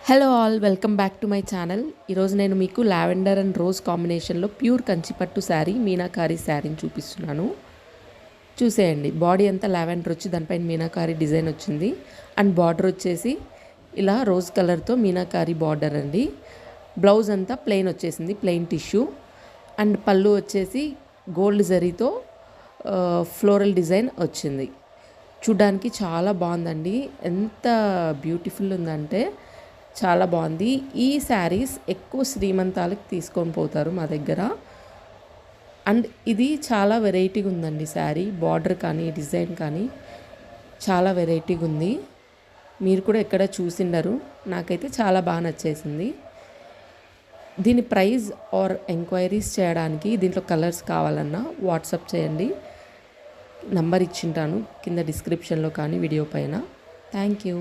Hello all, welcome back to my channel. ఈరోజు నేను మీకు లావెండర్ అండ్ రోజ్ కాంబినేషన్లో ప్యూర్ కంచిపట్టు శారీ, మీనాకారి శారీని చూపిస్తున్నాను. చూసేయండి, బాడీ అంతా లావెండర్ వచ్చి దానిపైన మీనాకారి డిజైన్ వచ్చింది. అండ్ బార్డర్ వచ్చేసి ఇలా రోజ్ కలర్తో మీనాకారి బార్డర్ అండి. బ్లౌజ్ అంతా ప్లెయిన్ వచ్చేసింది, ప్లెయిన్ టిష్యూ. అండ్ పళ్ళు వచ్చేసి గోల్డ్ జరీతో ఫ్లోరల్ డిజైన్ వచ్చింది. చూడ్డానికి చాలా బాగుందండి. ఎంత బ్యూటిఫుల్ ఉందంటే చాలా బాగుంది. ఈ శారీస్ ఎక్కువ శ్రీమంతాలకు తీసుకొని పోతారు మా దగ్గర. అండ్ ఇది చాలా వెరైటీగా ఉందండి శారీ. బార్డర్ కానీ డిజైన్ కానీ చాలా వెరైటీగా ఉంది. మీరు కూడా ఎక్కడ చూసిండరు, నాకైతే చాలా బాగా నచ్చేసింది. దీని ప్రైస్ ఆర్ ఎంక్వైరీస్ చేయడానికి దీంట్లో కలర్స్ కావాలన్నా వాట్సాప్ చేయండి. నంబర్ ఇచ్చింటాను కింద డిస్క్రిప్షన్లో కానీ వీడియో పైన. Thank you.